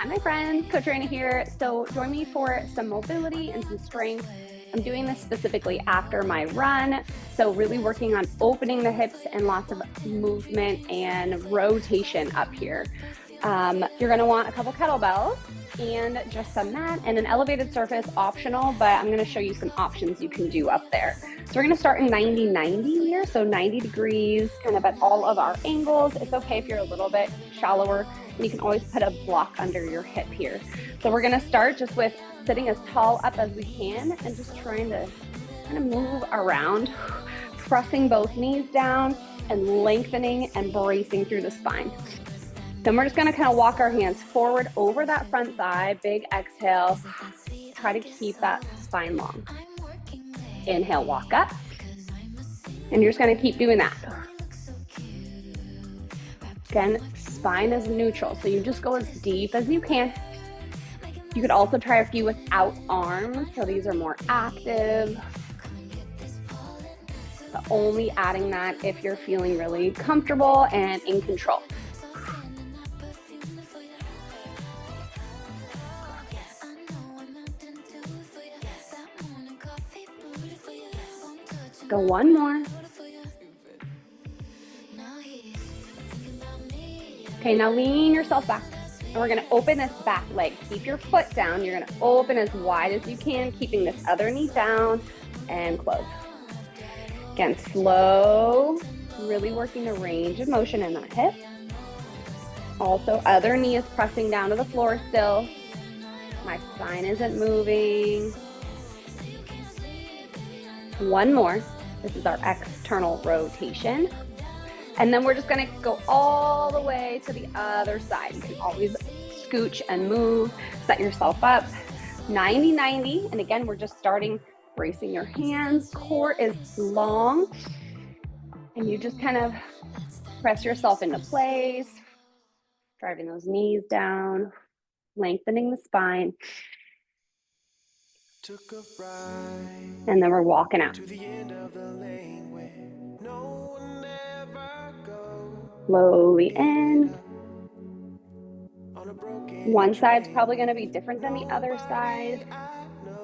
Hi, my friends, Coach Raina here. So join me for some mobility and some strength. I'm doing this specifically after my run. So really working on opening the hips and lots of movement and rotation up here. You're gonna want a couple kettlebells and just some mat and an elevated surface optional, but I'm gonna show you some options you can do up there. So we're gonna start in 90-90 here. So 90 degrees, kind of at all of our angles. It's okay if you're a little bit shallower, and you can always put a block under your hip here. So we're gonna start just with sitting as tall up as we can and just trying to kind of move around, pressing both knees down and lengthening and bracing through the spine. Then we're just gonna kind of walk our hands forward over that front thigh, big exhale. Try to keep that spine long. Inhale, walk up. And you're just gonna keep doing that. Again, spine is neutral, so you just go as deep as you can. You could also try a few without arms, so these are more active. But only adding that if you're feeling really comfortable and in control. Go one more. Okay, now lean yourself back. And we're gonna open this back leg. Keep your foot down. You're gonna open as wide as you can, keeping this other knee down and close. Again, slow, really working the range of motion in that hip. Also, other knee is pressing down to the floor still. My spine isn't moving. One more. This is our external rotation. And then we're just gonna go all the way to the other side. You can always scooch and move, set yourself up. 90-90, and again, we're just starting bracing your hands. Core is long, and you just kind of press yourself into place, driving those knees down, lengthening the spine. And then we're walking out. Slowly in. One side's probably going to be different than the other side.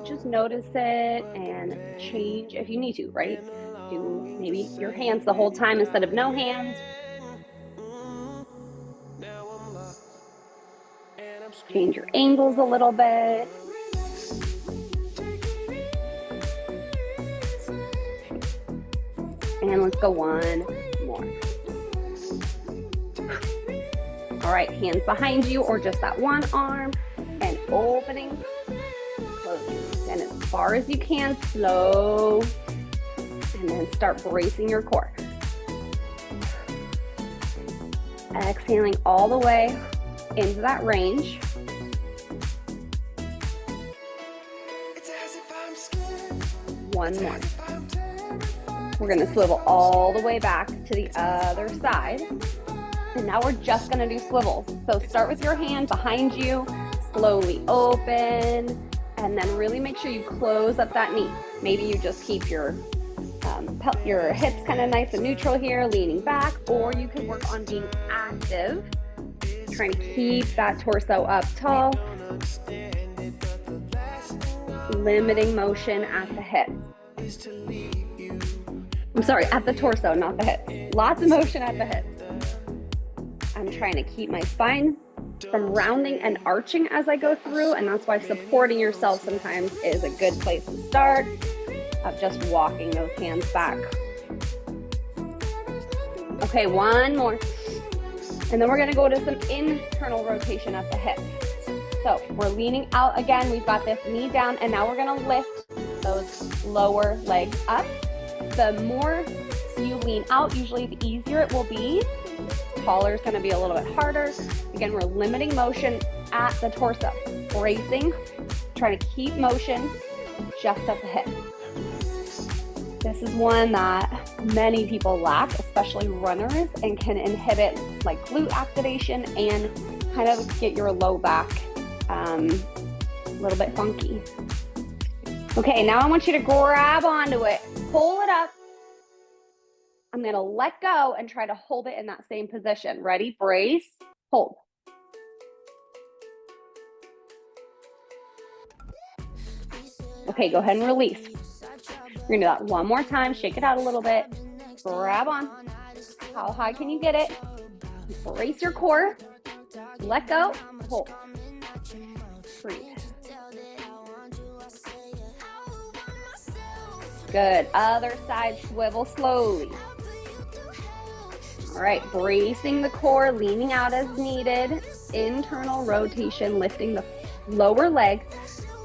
Just notice it and change if you need to, right? Do maybe your hands the whole time instead of no hands. Change your angles a little bit. And let's go one more. All right, hands behind you or just that one arm and opening, closing. And as far as you can, slow, and then start bracing your core. Exhaling all the way into that range. One more. We're gonna swivel all the way back to the other side. And now we're just gonna do swivels. So start with your hand behind you, slowly open, and then really make sure you close up that knee. Maybe you just keep your hips kind of nice and neutral here, leaning back, or you can work on being active, trying to keep that torso up tall, limiting motion at the hips. I'm sorry, at the torso, not the hips. Lots of motion at the hips. I'm trying to keep my spine from rounding and arching as I go through, and that's why supporting yourself sometimes is a good place to start, of just walking those hands back. Okay, one more. And then we're gonna go to some internal rotation at the hip. So we're leaning out again, we've got this knee down, and now we're gonna lift those lower legs up. The more you lean out, usually the easier it will be. Taller is gonna be a little bit harder. Again, we're limiting motion at the torso. Bracing, trying to keep motion just at the hip. This is one that many people lack, especially runners, and can inhibit like glute activation and kind of get your low back a little bit funky. Okay, now I want you to grab onto it, pull it up. I'm gonna let go and try to hold it in that same position. Ready? Brace, hold. Okay, go ahead and release. We're gonna do that one more time. Shake it out a little bit. Grab on. How high can you get it? Brace your core. Let go. Hold. Breathe. Good. Other side, swivel slowly. All right, bracing the core, leaning out as needed. Internal rotation, lifting the lower leg,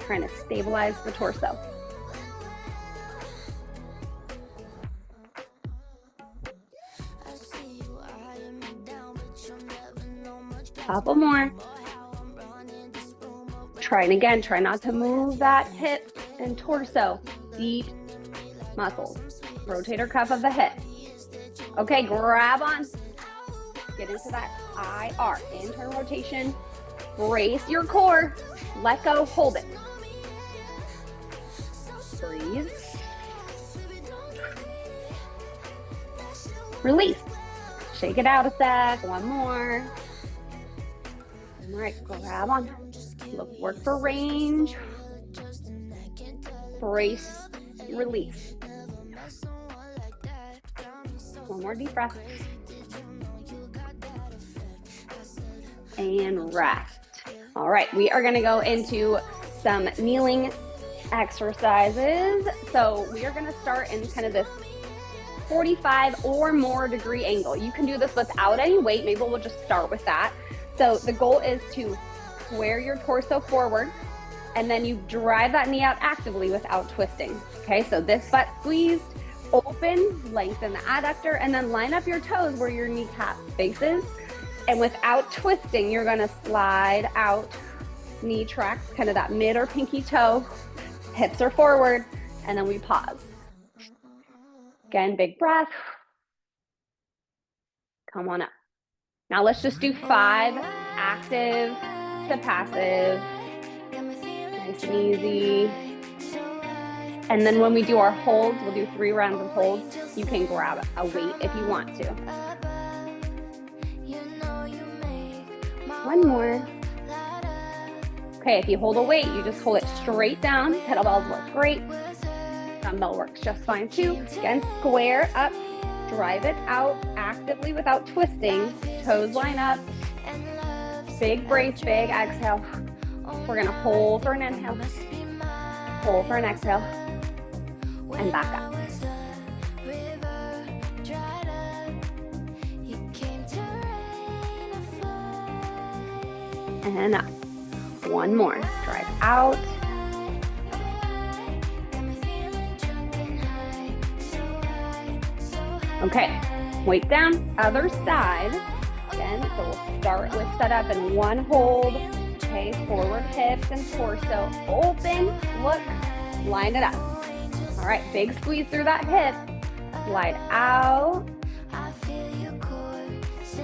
trying to stabilize the torso. Couple more. Trying again, try not to move that hip and torso. Deep muscles. Rotator cuff of the hip. Okay, grab on. Get into that IR, internal rotation. Brace your core. Let go, hold it. Breathe. Release. Shake it out a sec. One more. All right, grab on. Work for range. Brace, release. One more deep breath. And rest. All right, we are gonna go into some kneeling exercises. So we are gonna start in kind of this 45 or more degree angle. You can do this without any weight. Maybe we'll just start with that. So the goal is to square your torso forward, and then you drive that knee out actively without twisting. Okay, so this butt squeezed, open, lengthen the adductor, and then line up your toes where your kneecap faces. And without twisting, you're gonna slide out, knee tracks, kind of that mid or pinky toe, hips are forward, and then we pause. Again, big breath. Come on up. Now let's just do 5 active to passive. Nice and easy. And then when we do our holds, we'll do 3 rounds of holds. You can grab a weight if you want to. One more. Okay, if you hold a weight, you just hold it straight down. Kettlebells work great. Dumbbell works just fine too. Again, square up, drive it out actively without twisting. Toes line up. Big brace, big exhale. We're gonna hold for an inhale. Hold for an exhale. And back up. And up. One more. Drive out. Okay, weight down, other side. Again, so we'll start with setup and one hold. Okay, forward hips and torso. Open, look, line it up. All right, big squeeze through that hip. Slide out.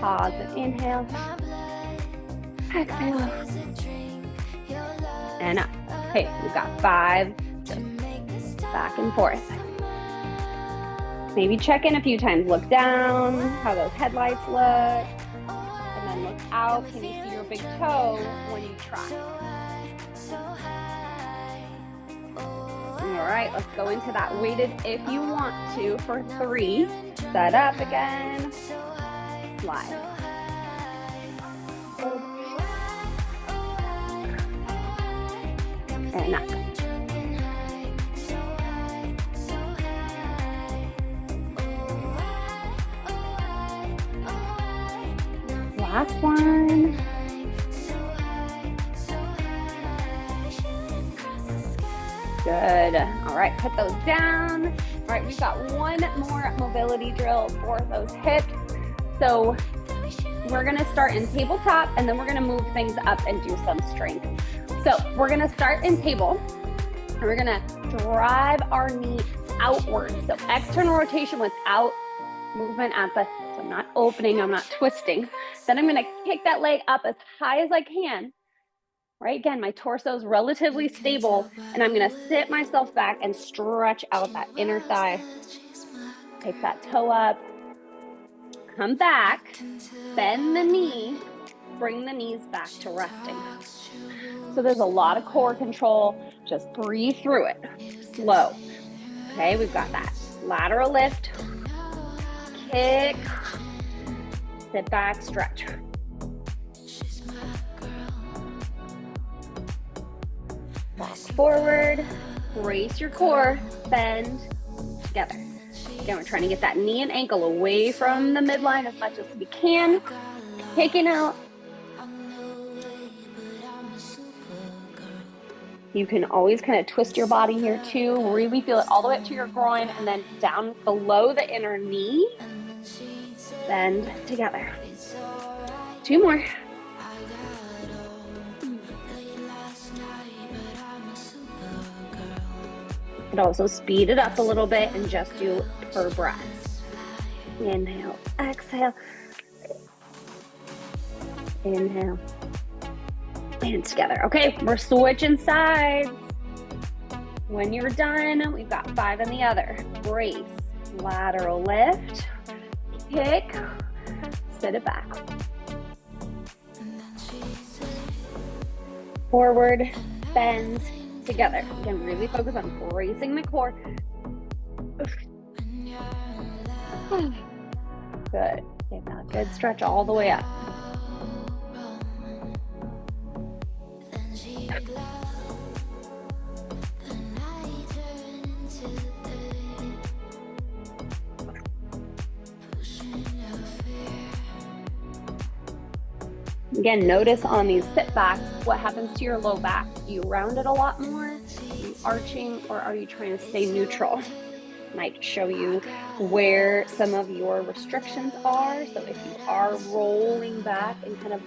Pause and inhale. Exhale. And up. Okay, we've got 5. Just back and forth. Maybe check in a few times. Look down, how those headlights look. And then look out. Can you see your big toe when you try? All right, let's go into that weighted if you want to for 3. Set up again. Slide. And up. Last one. Good. All right, put those down. All right, we've got one more mobility drill for those hips. So we're gonna start in tabletop and then we're gonna move things up and do some strength. So we're gonna start in table and we're gonna drive our knee outward. So external rotation without movement at the, so I'm not opening, I'm not twisting. Then I'm gonna kick that leg up as high as I can. Right, again, my torso is relatively stable and I'm gonna sit myself back and stretch out that inner thigh. Take that toe up, come back, bend the knee, bring the knees back to resting. So there's a lot of core control. Just breathe through it. Slow. Okay, we've got that. Lateral lift, kick, sit back, stretch. Walk forward, brace your core, bend, together. Again, we're trying to get that knee and ankle away from the midline as much as we can. Taking out. You can always kind of twist your body here too. Really feel it all the way up to your groin and then down below the inner knee. Bend together. 2 more. And also speed it up a little bit and just do per breath. Inhale, exhale. Inhale. And together. Okay, we're switching sides. When you're done, we've got 5 in the other. Brace, lateral lift, kick, sit it back. Forward, bend, together. Again, really focus on bracing the core. Good. Give that a good stretch all the way up. Again, notice on these sit backs, what happens to your low back? Do you round it a lot more? Are you arching, or are you trying to stay neutral? Might show you where some of your restrictions are. So if you are rolling back and kind of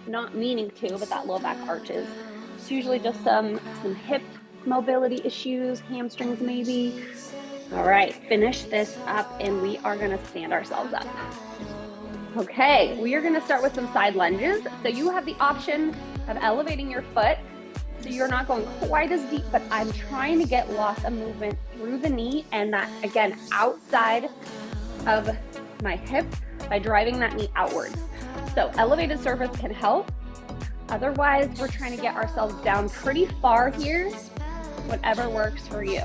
not meaning to, but that low back arches, it's usually just some hip mobility issues, hamstrings maybe. All right, finish this up and we are gonna stand ourselves up. Okay, we are gonna start with some side lunges. So you have the option of elevating your foot. So you're not going quite as deep, but I'm trying to get lots of movement through the knee and that, again, outside of my hip by driving that knee outwards. So elevated surface can help. Otherwise, we're trying to get ourselves down pretty far here, whatever works for you.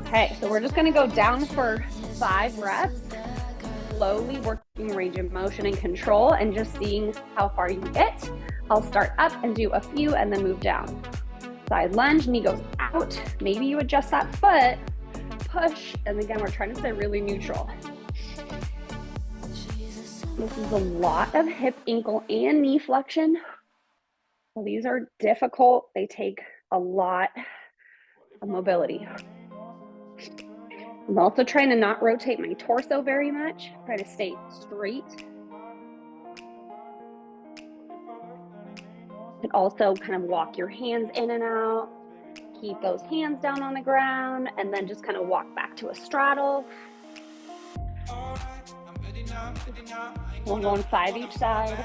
Okay, so we're just gonna go down for 5 reps, slowly working range of motion and control and just seeing how far you get. I'll start up and do a few and then move down. Side lunge, knee goes out. Maybe you adjust that foot, push, and again, we're trying to stay really neutral. This is a lot of hip, ankle, and knee flexion. So these are difficult. They take a lot of mobility. I'm also trying to not rotate my torso very much. Try to stay straight. You can also kind of walk your hands in and out. Keep those hands down on the ground and then just kind of walk back to a straddle. We're going 5 each side.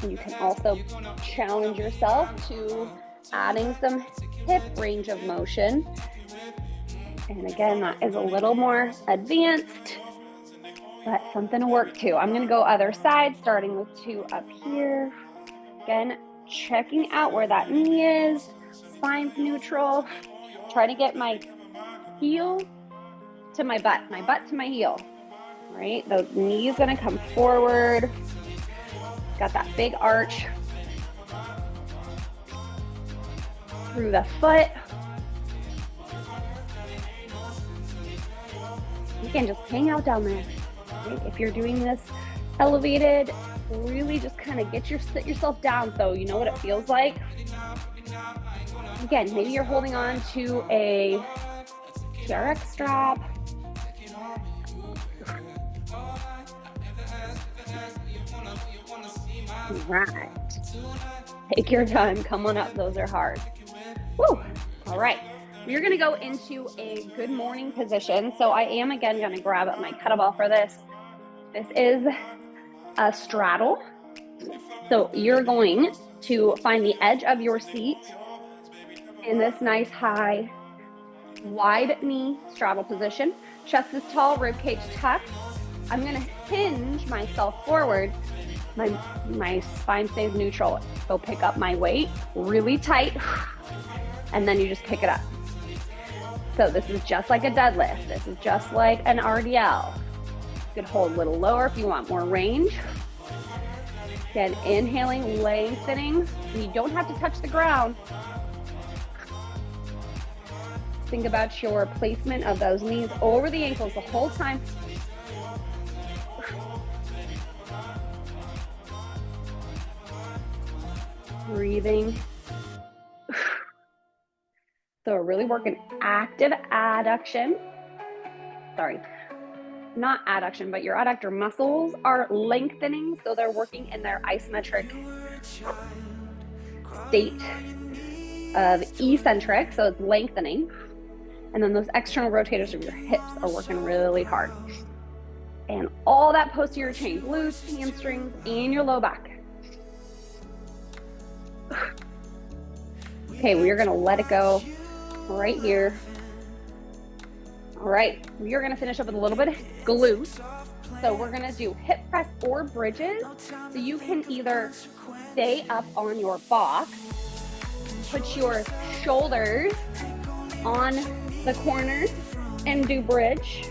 You can also challenge yourself to adding some hip range of motion. And again, that is a little more advanced, but something to work to. I'm gonna go other side, starting with 2 up here. Again, checking out where that knee is, spine's neutral. Try to get my heel to my butt to my heel, right? Those knees gonna come forward. Got that big arch through the foot. You can just hang out down there. Right? If you're doing this elevated, really just kind of sit yourself down so you know what it feels like. Again, maybe you're holding on to a TRX strap. Right. Take your time. Come on up. Those are hard. Woo. All right. You're going to go into a good morning position. So I am, again, going to grab up my kettlebell for this. This is a straddle. So you're going to find the edge of your seat in this nice high Wide knee straddle position. Chest is tall, rib cage tucked. I'm gonna hinge myself forward. My spine stays neutral. Go pick up my weight really tight, and then you just pick it up. So this is just like a deadlift. This is just like an RDL. You could hold a little lower if you want more range. Again, inhaling, lengthening. You don't have to touch the ground. Think about your placement of those knees over the ankles the whole time. Breathing. So we're really working active adduction. Sorry, not adduction, but your adductor muscles are lengthening. So they're working in their isometric state of eccentric. So it's lengthening. And then those external rotators of your hips are working really hard. And all that posterior chain, glutes, hamstrings, and your low back. Okay, we are gonna let it go right here. All right, we are gonna finish up with a little bit of glutes. So we're gonna do hip press or bridges. So you can either stay up on your box, put your shoulders on the corners and do bridge,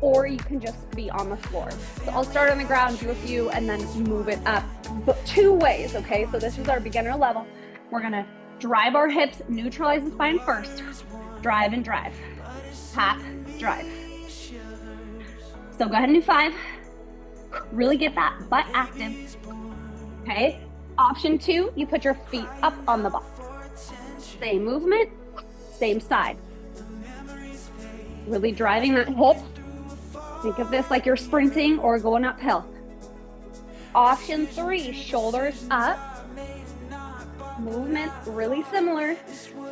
or you can just be on the floor. So I'll start on the ground, do a few, and then move it up. But two ways, okay? So this is our beginner level. We're gonna drive our hips, neutralize the spine first. Drive and drive. Tap, drive. So go ahead and do 5. Really get that butt active, okay? Option 2, you put your feet up on the box. Same movement, same side. Really driving that hip. Think of this like you're sprinting or going uphill. Option 3, shoulders up. Movements really similar.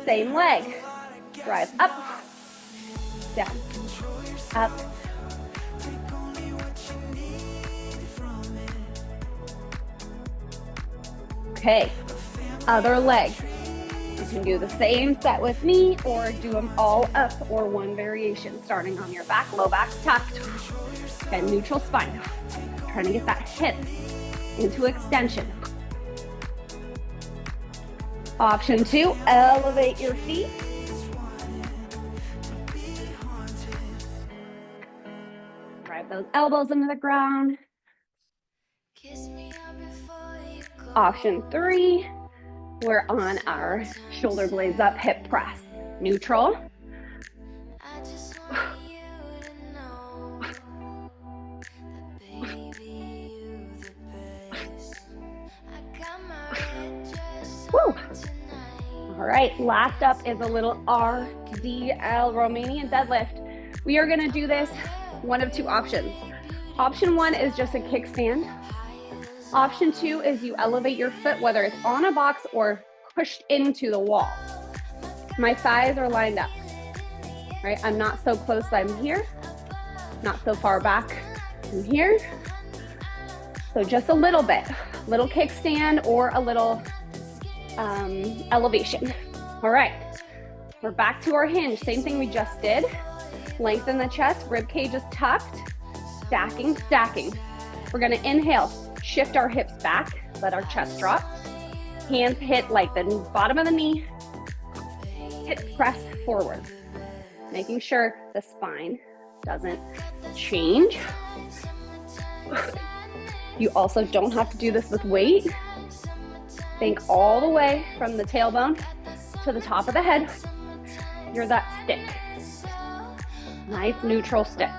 Same leg. Drive up, down, up. Okay, other leg. You can do the same set with me or do them all up or one variation, starting on your back, low back tucked, and neutral spine. Trying to get that hip into extension. Option 2, elevate your feet. Drive those elbows into the ground. Option 3, we're on our shoulder blades up, hip press. Neutral. Woo. All right, last up is a little RDL, Romanian deadlift. We are gonna do this one of 2 options. Option 1 is just a kickstand. Option 2 is you elevate your foot, whether it's on a box or pushed into the wall. My thighs are lined up, right? I'm not so close, I'm here. Not so far back, I'm here. So just a little bit, little kickstand or a little elevation. All right, we're back to our hinge. Same thing we just did. Lengthen the chest, rib cage is tucked, stacking, stacking. We're gonna inhale, shift our hips back, let our chest drop. Hands hit like the bottom of the knee, hip press forward. Making sure the spine doesn't change. You also don't have to do this with weight. Think all the way from the tailbone to the top of the head. You're that stick. Nice neutral stick.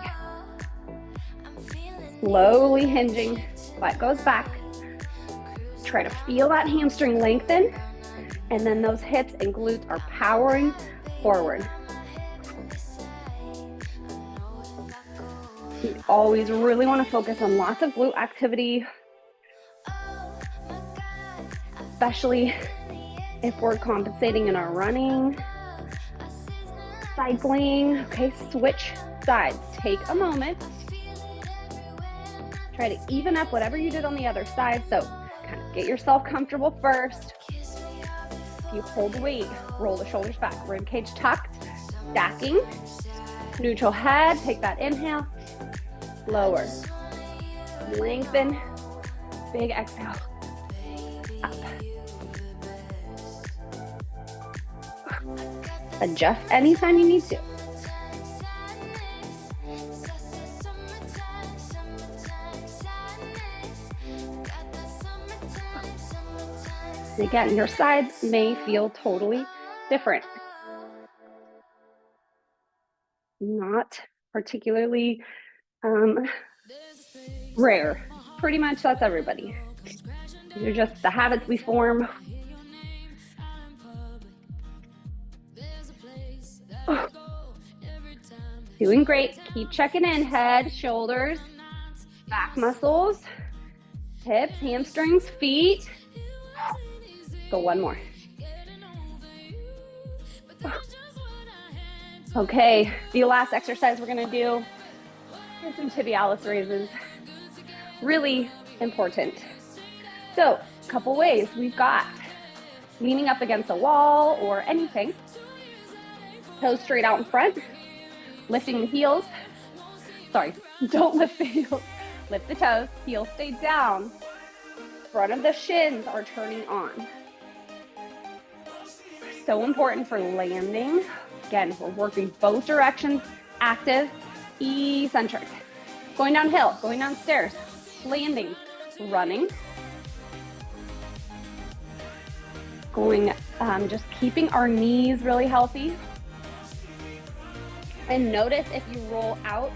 Slowly hinging, butt goes back. Try to feel that hamstring lengthen, and then those hips and glutes are powering forward. You always really want to focus on lots of glute activity, especially if we're compensating in our running, cycling. Okay, switch sides. Take a moment. Try to even up whatever you did on the other side. So kind of get yourself comfortable first. If you hold weight, roll the shoulders back, rib cage tucked, Stacking, neutral head, take that inhale, lower, lengthen, big exhale, up. Adjust anytime you need to. And again, your sides may feel totally different. Not particularly rare. Pretty much that's everybody. These are just the habits we form. Oh. Doing great. Keep checking in. Head, shoulders, back muscles, hips, hamstrings, feet. Go one more. Okay, the last exercise we're gonna do is some tibialis raises. Really important. So, a couple ways. We've got leaning up against a wall or anything. Toes straight out in front. Lifting the heels. Sorry, don't lift the heels. Lift the toes, heels stay down. Front of the shins are turning on. So important for landing. Again, we're working both directions, active, eccentric. Going downhill, going downstairs, landing, running. Going, just keeping our knees really healthy. And notice if you roll out,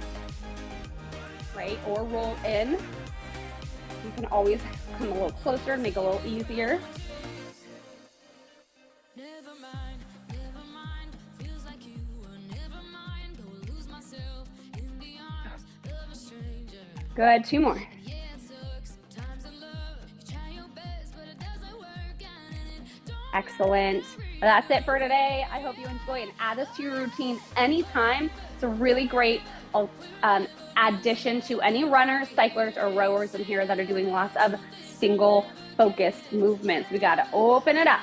right, or roll in, you can always come a little closer and make it a little easier. Good, two more. Excellent. That's it for today. I hope you enjoy and add this to your routine anytime. It's a really great addition to any runners, cyclers, or rowers in here that are doing lots of single focused movements. We got to open it up.